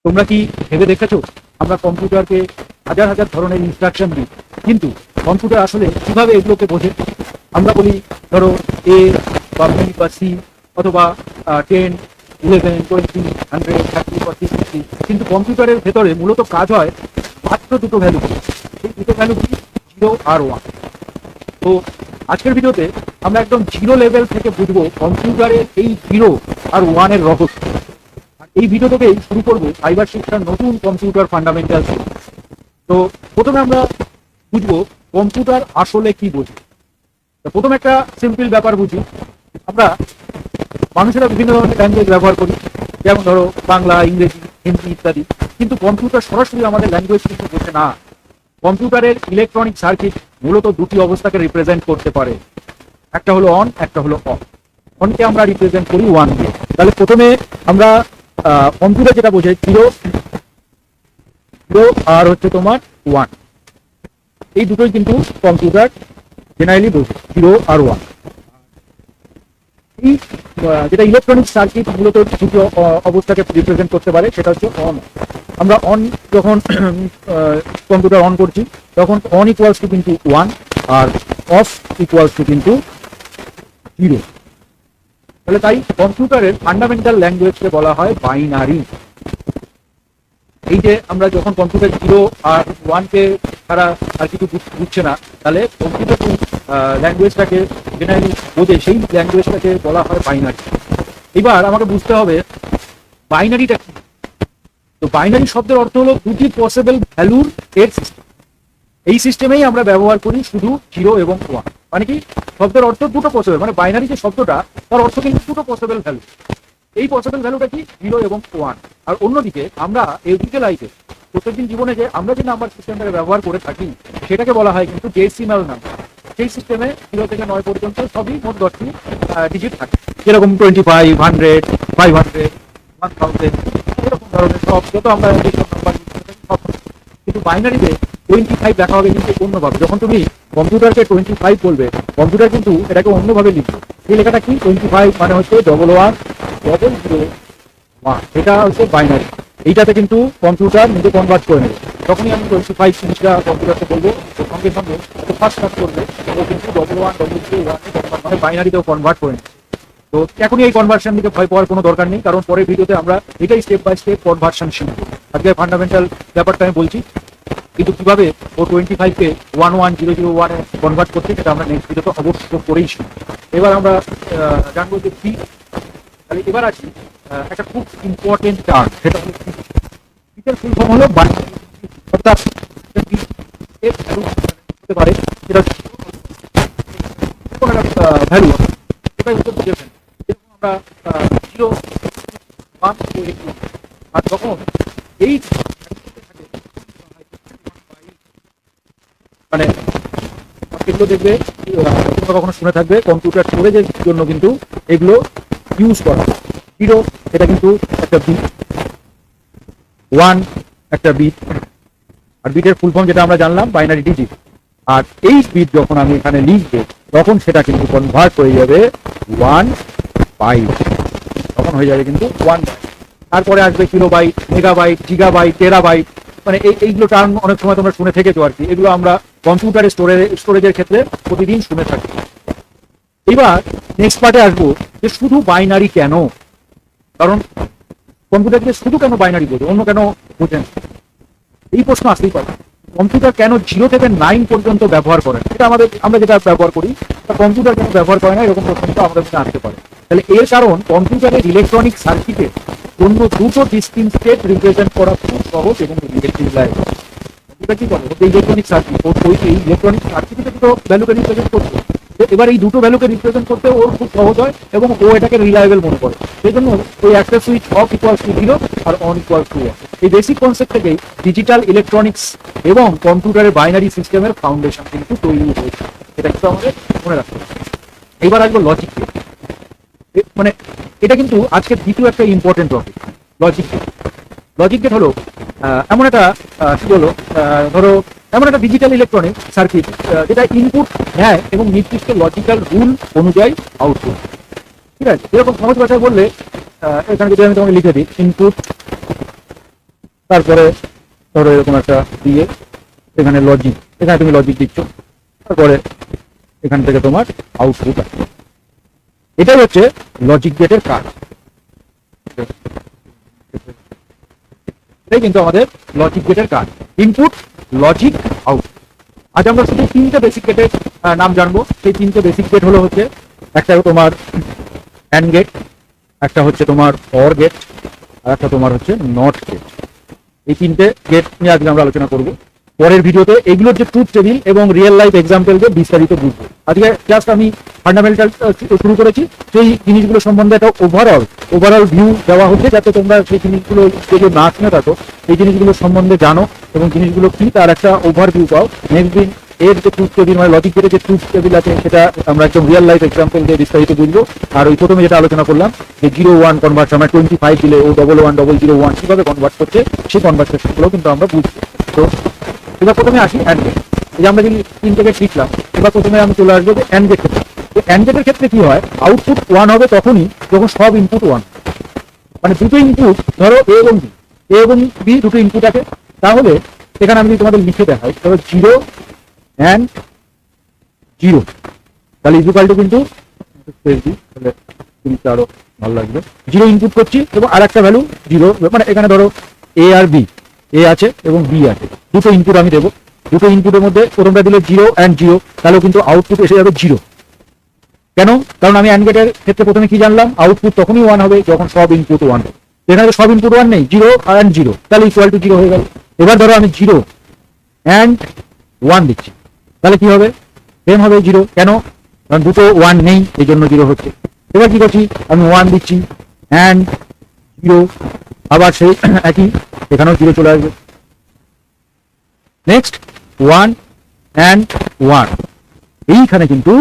তোমরা কি ভেবে দেখেছো আমরা কম্পিউটারকে হাজার হাজার ধরনের ইনস্ট্রাকশন দিই, কিন্তু কম্পিউটার আসলে কিভাবে এগুলোকে বোঝে? আমরা বলি ধরো এ বা বি বা সি অথবা 10, 11, 20, 100, 30, 40, 60, কিন্তু কম্পিউটারের ভেতরে মূলত কাজ হয় মাত্র দুটো ভ্যালু। এই দুটো ভ্যালু কি? 0 আর 1। তো আজকের ভিডিওতে আমরা একদম জিরো লেভেল থেকে বুঝবো কম্পিউটারের এই 0 আর 1 এর রহস্য। এই ভিডিও থেকেই শুরু করবো সাইবার শিক্ষার নতুন কম্পিউটার ফান্ডামেন্টাল। তো প্রথমে আমরা বুঝবো কম্পিউটার আসলে কি বোঝে। তো প্রথমে একটা সিম্পল ব্যাপার বুঝি। আমরা মানুষেরা বিভিন্ন ধরনের ল্যাঙ্গুয়েজ ব্যবহার করি, যেমন ধরো বাংলা, ইংরেজি, হিন্দি ইত্যাদি, কিন্তু কম্পিউটার সরাসরি আমাদের ল্যাঙ্গুয়েজ কিন্তু বোঝে না। কম্পিউটারের ইলেকট্রনিক সার্কিট মূলত দুটি অবস্থাকে রিপ্রেজেন্ট করতে পারে, একটা হলো অন, একটা হলো অফ। অনকে আমরা রিপ্রেজেন্ট করি 1 দিয়ে। তাহলে প্রথমে আমরা কম্পিউটার যেটা বোঝে 0 আর হচ্ছে তোমার 1, এই দুটোই কিন্তু কম্পিউটার জেনারেলি বোঝে, 0 আর 1। এই যেটা ইলেকট্রনিক সার্কিট মূলত দুটি অবস্থাকে রিপ্রেজেন্ট করতে পারে, সেটা হচ্ছে অন। আমরা অন যখন কম্পিউটার অন করছি তখন অন ইকুয়ালস টু কিন্তু 1 আর অফ ইকুয়ালস টু কিন্তু 0। তাহলে তাই কম্পিউটারের ফান্ডামেন্টাল ল্যাঙ্গুয়েজকে বলা হয় বাইনারি। এই যে আমরা যখন কম্পিউটার 0 আর 1কে তারা আর কিছু বুঝছে না, তাহলে কম্পিউটার ল্যাঙ্গুয়েজটাকে জেনারেলি বোঝে, সেই ল্যাঙ্গুয়েজটাকে বলা হয় বাইনারি। এবার আমাকে বুঝতে হবে বাইনারিটা কি। তো বাইনারি শব্দের অর্থ হলো দুটি পসিবল ভ্যালুর এর সিস্টেম। এই সিস্টেমেই আমরা ব্যবহার করি শুধু 0 এবং 1। মানে কি, শব্দের অর্থ দুটো পসিবল, মানে বাইনারি যে শব্দটা তার অর্থ কিন্তু দুটো পসিবল ভ্যালু। এই পসিবল ভ্যালুটা কি? 0 এবং 1। আর অন্যদিকে আমরা এভরিডে লাইফে প্রত্যেকদিন জীবনে যে আমরা যে নাম্বার সিস্টেমটাকে ব্যবহার করে থাকি সেটাকে বলা হয় কিন্তু ডেসিমাল নাম্বার। সেই সিস্টেমে 0 থেকে 9 পর্যন্ত সবই মোট 10টি ডিজিট থাকে, যেরকম 25, 100, 500, 1000, এরকম ধরনের সব যত আমরা যেসব নাম্বার সব। কিন্তু বাইনারিতে 25 লেখা হবে কিন্তু অন্যভাবে। যখন তুমি কম্পিউটারকে 25 বলবে, কম্পিউটার কিন্তু এটাকে অন্যভাবে লিখবে। এই লেখাটা কি? 25 মানে হচ্ছে 110001, এটা হচ্ছে বাইনারি। এইটাতে কিন্তু কম্পিউটার নিজে কনভার্ট করে নেবে। যখনই আমি 25 জিনিসটা কম্পিউটারকে বলবো, সঙ্গে সঙ্গে ফার্স্ট কাজ করবে ও কিন্তু 110001 মানে বাইনারিতেও কনভার্ট করে নেবে। তো এখনই এই কনভার্সন দিকে ভয় পাওয়ার কোনো দরকার নেই, কারণ পরের ভিডিওতে আমরা এটাই স্টেপ বাই স্টেপ কনভার্সন শিখবো। আজকে ফান্ডামেন্টাল ব্যাপারটা আমি বলছি, কিন্তু কিভাবে ও 25কে 11001 এ কনভার্ট করছে সেটা আমরা নেক্সট ভিডিওতে অবশ্য করেই শিখব। এবার আমরা জানবো যে কি। তাহলে এবার আছি একটা খুব ইম্পর্টেন্ট টার্ম, সেটা হলো বিটের ফুল ফর্ম হলো বাইনারি। অর্থাৎ এর ভ্যালু হতে পারে সেটা কোনো একটা ভ্যালু, সেটাই হচ্ছে বিটের ভ্যালু। যেরকম আমরা 0, 1 আর যখন এই মানে এগুলো দেখবে তোমরা কখনো শুনে থাকবে কম্পিউটার স্টোরেজের জন্য কিন্তু এগুলো ইউজ করা। 0 এটা কিন্তু একটা বিট, 1 একটা বিট, আর বিটের ফুল ফর্ম যেটা আমরা জানলাম বাইনারি ডিজিট। আর এই বিট যখন আমি এখানে লিখবো তখন সেটা কিন্তু কনভার্ট হয়ে যাবে 1 বাইট, তখন হয়ে যাবে কিন্তু 1 বাইট। তারপরে আসবে কিলোবাইট, মেগাবাইট, জিগাবাইট, টেরাবাইট। মানে এইগুলো টার্ম অনেক সময় তোমরা শুনে থেকেছো আর কি। এগুলো আমরা কম্পিউটারের স্টোরেজের ক্ষেত্রে প্রতিদিন শুনে থাকি। এবার নেক্সট পার্টে আসবো যে শুধু বাইনারি কেন, কারণ কম্পিউটারকে শুধু কেন বাইনারি বোঝে, অন্য কেন বোঝে না? এই প্রশ্ন আসতেই পারে। কম্পিউটার কেন 0 থেকে 9 পর্যন্ত ব্যবহার করে না, এটা আমরা যেটা ব্যবহার করি তা কম্পিউটার কেন ব্যবহার করে না, এরকম প্রশ্ন তো আমাদের মধ্যে আসতে পারে। তাহলে এর কারণ কম্পিউটারের ইলেকট্রনিক সার্কিটে অন্য দুটো ডিসটিংক্ট স্টেট রিপ্রেজেন্ট করা খুব সহজ এবং রিলেটিভলাইজ। কম্পিউটার কি করে? ইলেকট্রনিক সার্কিট, ওই ইলেকট্রনিক সার্কিটে দুটো ভ্যালুকে রিপ্রেজেন্ট করছে। এবার এই দুটো ভ্যালুকে রিপ্রেজেন্ট করতে ওর খুব সহজ হয় এবং ও এটাকে রিলায়েবল মনে করে। সেই জন্য ওই একটা সুইচ অফ ইকুয়ালস টু 0 আর অন ইকুয়ালস টু 1। এই বেসিক কনসেপ্ট থেকেই ডিজিটাল ইলেকট্রনিক্স এবং কম্পিউটারের বাইনারি সিস্টেমের ফাউন্ডেশন কিন্তু তৈরি হয়েছে। এটা কিন্তু আমাদের মনে রাখতে হবে। এবার আসবো লজিক গেট। মানে এটা কিন্তু আজকের দ্বিতীয় একটা important topic, logic gate. Logic gate হলো এমন একটা কি হলো, ধরো এমন একটা ডিজিটাল ইলেকট্রনিক সার্কিট যেটা ইনপুট নেয় এবং নির্দিষ্ট লজিক্যাল রুল অনুযায়ী আউটপুট। ঠিক আছে, এরকম সহজ ভাষায় বললে এখানে যদি আমি তোমাকে লিখে দিই ইনপুট তারপরে ধরো এরকম একটা দিয়ে এখানে লজিক, এখানে তুমি লজিক দিচ্ছ, তারপরে এখান থেকে তোমার আউটপুট আসবে। এটাই হচ্ছে লজিক গেটের কাজ। এটাই কিন্তু আমাদের লজিক গেটের কাজ, ইনপুট, লজিক, আউটপুট। আজ আমরা শুধু তিনটে বেসিক গেটের নাম জানবো। সেই তিনটে বেসিক গেট হলো হচ্ছে, একটা তোমার অ্যান্ড গেট, একটা হচ্ছে তোমার অর গেট, আর একটা তোমার হচ্ছে নট গেট। এই তিনটে গেট নিয়ে আজকে আমরা আলোচনা করব। পরের ভিডিওতে এগুলোর যে ট্রুথ টেবিল এবং রিয়েল লাইফ এক্সাম্পল দিয়ে বিস্তারিত বুঝবো। আজকে জাস্ট আমি ফান্ডামেন্টাল শুরু করেছি, সেই জিনিসগুলো সম্বন্ধে একটা ওভারঅল ভিউ দেওয়া হচ্ছে, যাতে তোমরা সেই জিনিসগুলো যেগুলো না শুনে থাকো সেই জিনিসগুলো সম্বন্ধে জানো এবং জিনিসগুলো কি তার একটা ওভারভিউ পাও। নেক্সট দিন এর যে ট্রুথ টেবিল মানে লজিক গেটের যে ট্রুথ টেবিল আছে সেটা আমরা একদম রিয়েল লাইফ এক্সাম্পল দিয়ে বিস্তারিত বুঝবো। আর ওই প্রথমে যেটা আলোচনা করলাম যে 0-1 কনভার্ট, আমরা 25 দিলে ও 11-001 কিভাবে কনভার্ট করছে সেই কনভার্সেশনগুলো কিন্তু আমরা বুঝবো। তো এবার প্রথমে আসি অ্যান্ড গেট। এই যে আমরা যদি তিনটে গেট শিখলাম, এবার প্রথমে আমি চলে আসবো যে অ্যান্ড গেট ক্ষেত্রে। অ্যান্ড গেটের ক্ষেত্রে কি হয়, আউটপুট 1 হবে তখনই যখন সব ইনপুট 1, মানে দুটো ইনপুট, ধরো এ এবং বি দুটো ইনপুট আছে। তাহলে এখানে আমি যদি তোমাদের লিখে দেখাই, ধরো 0 অ্যান্ড 0, তাহলে ইকুয়াল টু কিন্তু তাহলে জিনিসটা আরো ভালো লাগবে। 0 ইনপুট করছি এবং আর একটা ভ্যালু 0, মানে এখানে ধরো এ আর বি, এ আছে এবং বি আছে, দুটো ইনপুট আমি দেবো। দুটো ইনপুটের মধ্যে প্রথমটা দিলে 0 অ্যান্ড 0, তাহলেও কিন্তু আউটপুট এসে যাবে 0। কেন? কারণ আমি অ্যান্ড গেটের ক্ষেত্রে প্রথমে কি জানলাম, আউটপুট তখনই 1 হবে যখন সব ইনপুট 1 হবে। এখানে সব ইনপুট 1 নেই, 0 অ্যান্ড 0, তাহলে ইকুয়াল টু 0 হয়ে গেল। এবার ধরো আমি 0 অ্যান্ড 1 দিচ্ছি, তাহলে কি হবে, সেম হবে 0। কেন? কারণ দুটো 1 নেই, এই জন্য 0 হচ্ছে। এবার কি করছি, আমি 1 দিচ্ছি অ্যান্ড 0, আবার সেই একই, এখানেও 0 চলে আসবে। নেক্সট 1 অ্যান্ড 1, এইখানে কিন্তু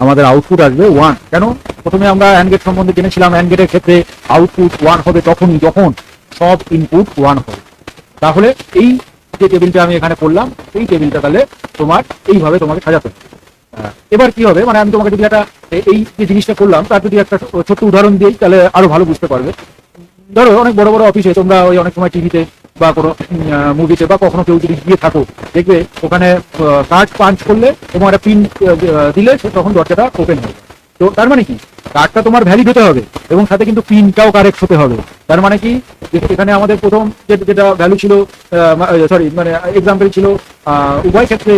আমাদের আউটপুট আসবে 1। কেন? প্রথমে আমরা অ্যান্ড গেট সম্বন্ধে জেনেছিলাম, অ্যান্ড গেটের ক্ষেত্রে আউটপুট 1 হবে তখনই যখন সব ইনপুট 1 হবে। তাহলে এই যে টেবিলটা আমি এখানে করলাম, এই টেবিলটা তাহলে তোমার এইভাবে তোমাকে সাজাতে হবে। এবার কি হবে, মানে আমি তোমাকে যদি একটা এই যে জিনিসটা করলাম তার যদি একটা ছোট্ট উদাহরণ দিই, তাহলে আরো ভালো বুঝতে পারবে। ধরো অনেক বড় বড় অফিসে তোমরা ওই অনেক সময় টিভিতে বা কোনো মুভিতে বা কখনো কেউ যদি গিয়ে থাকো, দেখবে ওখানে কার্ড পাঞ্চ করলে তোমার একটা পিন দিলে তখন দরজাটা ওপেন হবে। তো তার মানে কি, কার্ডটা তোমার ভ্যালিড হতে হবে এবং সাথে কিন্তু পিনটাও কারেক্ট হতে হবে। তার মানে কি, এখানে আমাদের প্রথম যেটা ভ্যালু ছিল, মানে এক্সাম্পল ছিল, উভয় ক্ষেত্রে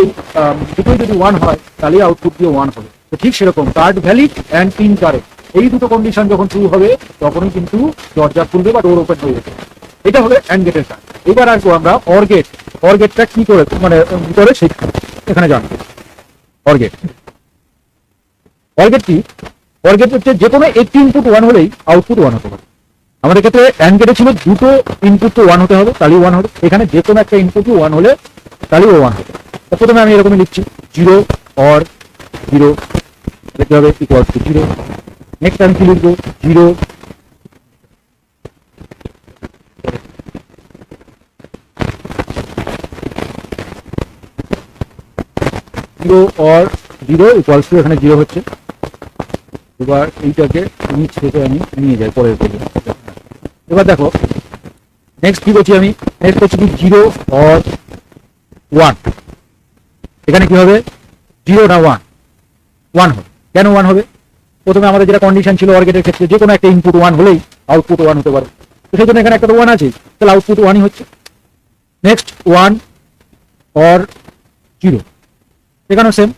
দুটোই যদি 1 হয় তাহলে আউটপুট দিয়ে 1 হবে। তো ঠিক সেরকম card valid and pin correct, এই দুটো কন্ডিশন যখন ট্রু হবে তখনই কিন্তু দরজা খুলবে বা ডোর ওপেন হয়ে যাবে। এটা হবে অ্যান্ড গেটের কাজ। এবার আসবো আমরা অর গেট। অর গেটটা কি করে, মানে ভিতরে সেই এখানে জানবো। অর গেট কি? অর গেট হচ্ছে যে কোনো একটি ইনপুট 1 হলেই আউটপুট 1 হতে পারে। আমাদের ক্ষেত্রে অ্যান্ড গেটে ছিল দুটো ইনপুট তো 1 হতে হবে, তাহলেই 1 হবে। এখানে যে কোনো একটা ইনপুট 1 হলে তাহলেই 1 হবে। তো প্রথমে আমি এরকমই লিখছি, 0 অর 0 লিখতে হবে ইকুয়াল টু 0। নেক্সট আমি কি লিখবো, 0 অর 0 ইকুয়ালস টু, এখানে 0 হচ্ছে। এবার এইটাকে নিচ থেকে আমি নিয়ে যাই পরের পেজে। এবার দেখো নেক্সট কি করছি, আমি নেক্সট করছি কি 0 অর 1। এখানে কি হবে, 0 না 1 হবে। কেন 1 হবে? প্রথমে আমাদের যেটা কন্ডিশন ছিল অর গেটের ক্ষেত্রে, যে কোনো একটা ইনপুট 1 হলেই আউটপুট 1 হতে পারে। তো সেই জন্য এখানে একটা 1 আছে, তাহলে আউটপুট 1ই হচ্ছে। নেক্সট 1 অর 0, এখানেও সেম,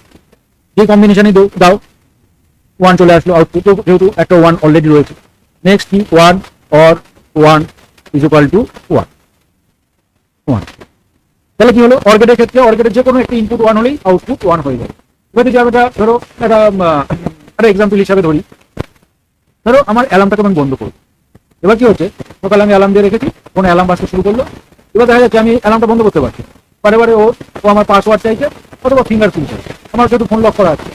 যে কম্বিনেশনই দাও 1 চলে আসলো আউটপুট, যেহেতু একটা 1 অলরেডি রয়েছে। নেক্সট কি, 1 অর 1 ইজ ইকুয়াল টু 1। তাহলে কি হলো, অর গেটের ক্ষেত্রে অর গেটের যে কোনো একটা ইনপুট 1 হলেই আউটপুট 1 হয়ে যাবে। এবার যদি আমি ধরো একটা এক্সাম্পল হিসাবে ধরি, ধরো আমার অ্যালার্মটাকে আমি বন্ধ করবো। এবার কি হচ্ছে, সকালে আমি অ্যালার্ম দিয়ে রেখেছি, কোনো অ্যালার্ম বাজতে শুরু করলো। এবার দেখা যাচ্ছে আমি অ্যালার্মটা বন্ধ করতে পারছি, বারে ও আমার পাসওয়ার্ড চাইছে অথবা ফিঙ্গারপ্রিন্ট চাইছে, আমার যেহেতু ফোন লক করা আছে।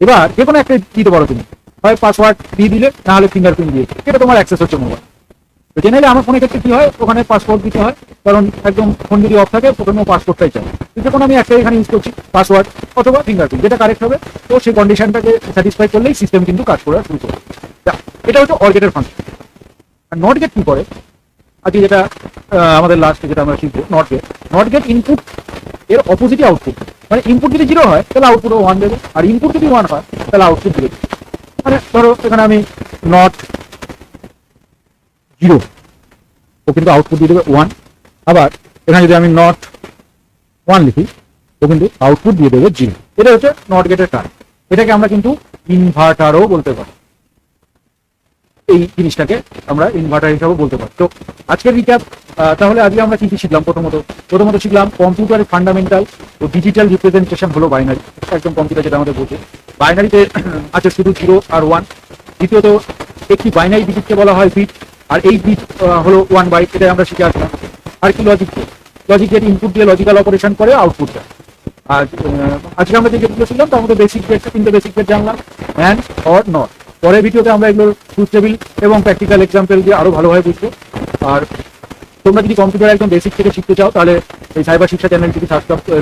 এবার যে কোনো একটা দিতে পারো তুমি, হয় পাসওয়ার্ড দিয়ে দিলে, না হলে ফিঙ্গারপ্রিন্ট দিয়ে, এটা তোমার অ্যাক্সেস হচ্ছে মোবাইল। তো জেনারেলি আমার ফোনের ক্ষেত্রে কি হয়, ওখানে পাসওয়ার্ড দিতে হয়, কারণ একদম ফোন যদি অফ থাকে প্রথমে পাসওয়ার্ডটাই চাই। যখন আমি একটাই এখানে ইউজ করছি, পাসওয়ার্ড অথবা ফিঙ্গারপ্রিন্ট, যেটা কারেক্ট হবে, তো সেই কন্ডিশনটাকে স্যাটিসফাই করলেই সিস্টেম কিন্তু কাজ করা শুরু করে। এটা হচ্ছে অর গেটের ফাংশন। আর নট গেট কি করে, আজকে যেটা আমাদের লাস্টে যেটা আমরা শিখবো নট গেট ইনপুট এর অপোজিটই আউটপুট। মানে ইনপুট যদি 0 হয় তাহলে আউটপুটও 1 দেবে, আর ইনপুট যদি 1 হয় তাহলে আউটপুট 0 দেবে। মানে ধরো এখানে আমি নট 0, ও কিন্তু আউটপুট দিয়ে দেবে 1। আবার এখানে যদি আমি নট 1 লিখি, ও কিন্তু আউটপুট দিয়ে দেবে 0। এটা হচ্ছে নট গেটের কাজ। এটাকে আমরা কিন্তু ইনভার্টারও বলতে পারি, এই জিনিসটাকে আমরা ইনভার্টার হিসাবে বলতে পারি। তো আজকের রিক্যাপ, তাহলে আজকে আমরা কি কি শিখলাম? প্রথমত শিখলাম কম্পিউটারের ফান্ডামেন্টাল ও ডিজিটাল রিপ্রেজেন্টেশন হলো বাইনারি। একদম কম্পিউটার যেটা আমাদের বোঝে, বাইনারিতে আছে শুধু 0 আর 1। দ্বিতীয়ত একটি বাইনারি ডিজিটকে বলা হয় বিট, আর এই বিট হলো 1 বাইট। এটাই আমরা শিখে আসলাম। আর কি লজিক গেট ইনপুট দিয়ে লজিক্যাল অপারেশন করে আউটপুট দেয়। আর আজকে আমরা যে গেটগুলো শিখলাম তার মধ্যে বেসিক গেট, 3টে বেসিক গেট জানলাম, অ্যান্ড অর নট। পরের ভিডিওতে আমরা এগুলোর ট্রুথ টেবিল এবং প্র্যাকটিক্যাল এক্সাম্পল দিয়ে আরো ভালোভাবে বুঝবো। আর তোমরা যদি কম্পিউটার একদম বেসিক থেকে শিখতে চাও তাহলে এই সাইবার শিক্ষা চ্যানেলটিকে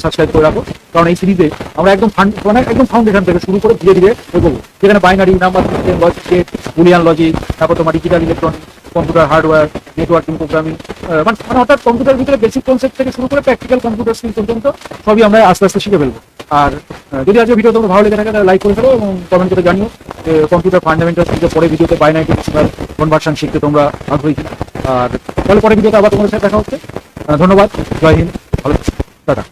সাবস্ক্রাইব করে রাখো, কারণ এই সিরিজে আমরা একদম একদম ফাউন্ডেশন থেকে শুরু করে ধীরে ধীরে এগোবো, যেখানে binary, number system, logic gate, boolean logic, তারপর তোমার digital electronics, computer hardware, networking, programming, মানে অর্থাৎ কম্পিউটার ভিতরে বেসিক কনসেপ্ট থেকে শুরু করে প্র্যাকটিক্যাল কম্পিউটার স্কিল পর্যন্ত সবই আমরা আস্তে আস্তে শিখে ফেলবো। আর যদি আজকে ভিডিও তোমার ভালো লেগে থাকে তাহলে লাইক করে ফেলো এবং কমেন্ট করে জানিও যে কম্পিউটার ফান্ডামেন্টাল শিখে পরে ভিডিওতে বাইনারি ডেসিমাল কনভার্সন শিখতে তোমরা আগ্রহী কিনা। আর তাহলে পরে ভিডিওতে আবার তোমাদের সাথে দেখা হচ্ছে। ধন্যবাদ, জয় হিন্দ, ভালো, টাটা।